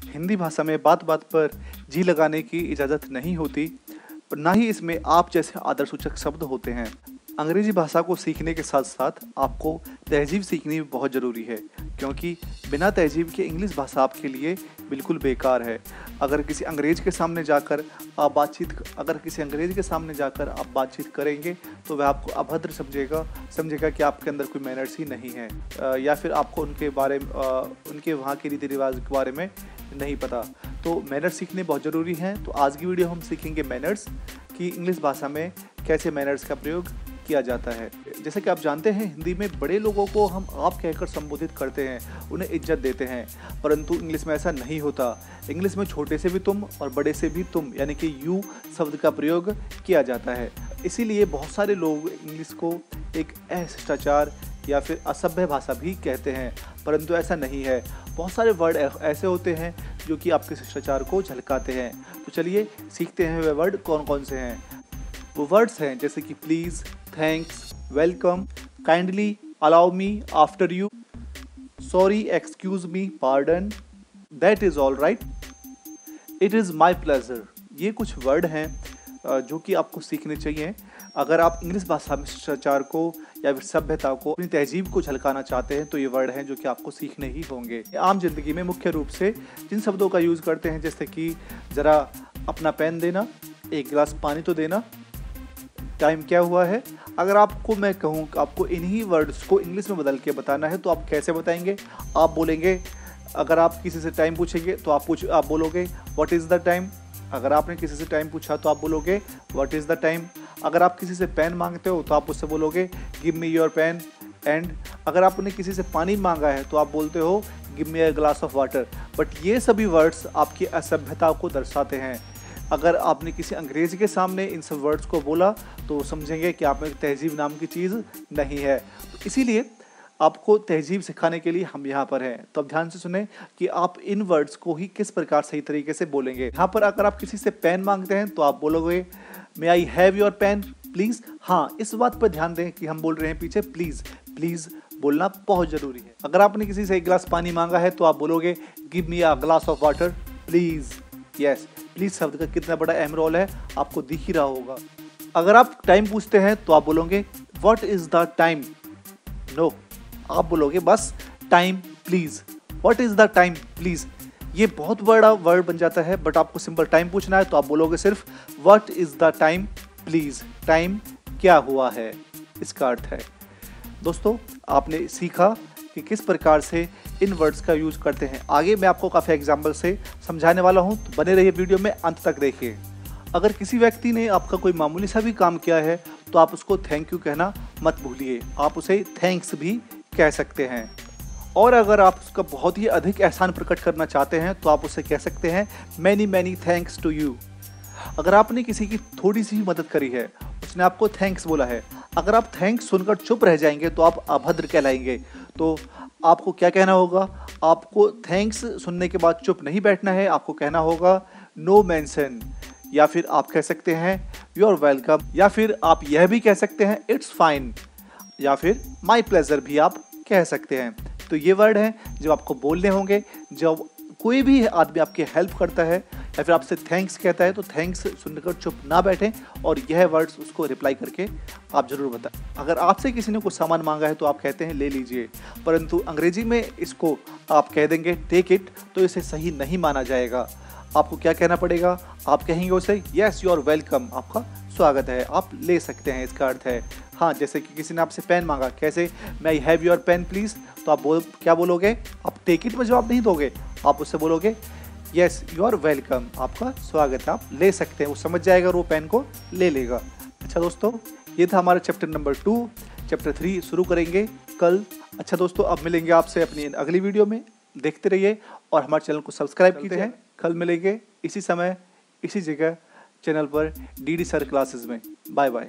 हिंदी भाषा में बात बात पर जी लगाने की इजाज़त नहीं होती, और ना ही इसमें आप जैसे आदर्शसूचक शब्द होते हैं। अंग्रेजी भाषा को सीखने के साथ साथ आपको तहजीब सीखनी भी बहुत ज़रूरी है, क्योंकि बिना तहजीब के इंग्लिश भाषा आपके लिए बिल्कुल बेकार है। अगर किसी अंग्रेज के सामने जाकर आप बातचीत करेंगे तो वह आपको अभद्र समझेगा कि आपके अंदर कोई मैनर्स ही नहीं है, या फिर आपको उनके वहाँ के रीति रिवाज के बारे में नहीं पता। तो मैनर्स सीखने बहुत ज़रूरी हैं। तो आज की वीडियो हम सीखेंगे मैनर्स कि इंग्लिश भाषा में कैसे मैनर्स का प्रयोग किया जाता है। जैसे कि आप जानते हैं, हिंदी में बड़े लोगों को हम आप कहकर संबोधित करते हैं, उन्हें इज्जत देते हैं, परंतु इंग्लिश में ऐसा नहीं होता। इंग्लिश में छोटे से भी तुम और बड़े से भी तुम यानी कि यू शब्द का प्रयोग किया जाता है। इसीलिए बहुत सारे लोग इंग्लिश को एक अशिष्टाचार या फिर असभ्य भाषा भी कहते हैं, परंतु ऐसा नहीं है। बहुत सारे वर्ड ऐसे होते हैं जो कि आपके शिष्टाचार को झलकाते हैं। तो चलिए सीखते हैं वे वर्ड कौन कौन से हैं। वो वर्ड्स हैं जैसे कि please, thanks, welcome, kindly, allow me, after you, sorry, excuse me, pardon, that is all right, it is my pleasure. ये कुछ वर्ड हैं जो कि आपको सीखने चाहिए अगर आप इंग्लिश भाषा में शिष्टाचार को या फिर सभ्यता को, अपनी तहजीब को झलकाना चाहते हैं। तो ये वर्ड हैं जो कि आपको सीखने ही होंगे। आम जिंदगी में मुख्य रूप से जिन शब्दों का यूज़ करते हैं, जैसे कि ज़रा अपना पेन देना, एक गिलास पानी तो देना, टाइम क्या हुआ है। अगर आपको मैं कहूँ कि आपको इन्हीं वर्ड्स को इंग्लिश में बदल के बताना है तो आप कैसे बताएंगे? आप बोलेंगे, अगर आप किसी से टाइम पूछेंगे तो आप बोलोगे व्हाट इज़ द टाइम। अगर आपने किसी से टाइम पूछा तो आप बोलोगे व्हाट इज़ द टाइम। अगर आप किसी से पेन मांगते हो तो आप उससे बोलोगे give me your pen. And अगर आपने किसी से पानी मांगा है तो आप बोलते हो give me a glass of water. But ये सभी वर्ड्स आपकी असभ्यता को दर्शाते हैं। अगर आपने किसी अंग्रेज़ी के सामने इन सब वर्ड्स को बोला तो समझेंगे कि आप में तहजीब नाम की चीज़ नहीं है। तो इसीलिए आपको तहजीब सिखाने के लिए हम यहाँ पर हैं। तो अब ध्यान से सुने कि आप इन वर्ड्स को ही किस प्रकार सही तरीके से बोलेंगे। यहाँ पर अगर आप किसी से पेन मांगते हैं तो आप बोलोगे may I have your pen please. हाँ, इस बात पर ध्यान दें कि हम बोल रहे हैं पीछे प्लीज़। प्लीज़ बोलना बहुत ज़रूरी है। अगर आपने किसी से एक गिलास पानी मांगा है तो आप बोलोगे give me a glass of water please. Yes, please शब्द का कितना बड़ा अहम रोल है आपको दिख ही रहा होगा। अगर आप टाइम पूछते हैं तो आप बोलोगे what is the time. No, आप बोलोगे बस time please. What is the time please. ये बहुत बड़ा वर्ड बन जाता है, बट आपको सिंपल टाइम पूछना है तो आप बोलोगे सिर्फ what is the time please. Time क्या हुआ है, इसका अर्थ है। दोस्तों, आपने सीखा कि किस प्रकार से इन वर्ड्स का यूज़ करते हैं। आगे मैं आपको काफ़ी एग्जाम्पल से समझाने वाला हूँ, तो बने रहिए वीडियो में, अंत तक देखिए। अगर किसी व्यक्ति ने आपका कोई मामूली सा भी काम किया है तो आप उसको थैंक यू कहना मत भूलिए। आप उसे थैंक्स भी कह सकते हैं। और अगर आप उसका बहुत ही अधिक एहसान प्रकट करना चाहते हैं तो आप उसे कह सकते हैं many many thanks to you. अगर आपने किसी की थोड़ी सी मदद करी है, उसने आपको थैंक्स बोला है, अगर आप थैंक्स सुनकर चुप रह जाएंगे तो आप अभद्र कहलाएंगे। तो आपको क्या कहना होगा? आपको थैंक्स सुनने के बाद चुप नहीं बैठना है, आपको कहना होगा नो मेंशन, या फिर आप कह सकते हैं यू आर वेलकम, या फिर आप यह भी कह सकते हैं इट्स फाइन, या फिर माई प्लेजर भी आप कह सकते हैं। तो ये वर्ड हैं जो आपको बोलने होंगे। जब कोई भी आदमी आपकी हेल्प करता है या फिर आपसे थैंक्स कहता है तो थैंक्स सुनकर चुप ना बैठें और यह वर्ड्स उसको रिप्लाई करके आप ज़रूर बताएं। अगर आपसे किसी ने कुछ सामान मांगा है तो आप कहते हैं ले लीजिए, परंतु अंग्रेजी में इसको आप कह देंगे टेक इट, तो इसे सही नहीं माना जाएगा। आपको क्या कहना पड़ेगा? आप कहेंगे उसे येस यू आर वेलकम, आपका स्वागत है, आप ले सकते हैं, इसका अर्थ है। हाँ, जैसे कि किसी ने आपसे पेन मांगा, कैसे may I have your pen please, तो आप क्या बोलोगे? आप टेक इट में जवाब नहीं दोगे, आप उससे बोलोगे येस यू आर वेलकम, आपका स्वागत है, आप ले सकते हैं। वो समझ जाएगा और वो पेन को ले लेगा। अच्छा दोस्तों, ये था हमारा चैप्टर नंबर 2। चैप्टर 3 शुरू करेंगे कल। अच्छा दोस्तों, अब मिलेंगे आपसे अपनी अगली वीडियो में। देखते रहिए और हमारे चैनल को सब्सक्राइब कीजिए हैं। कल मिलेंगे इसी समय इसी जगह चैनल पर डीडी सर क्लासेस में। Bye bye.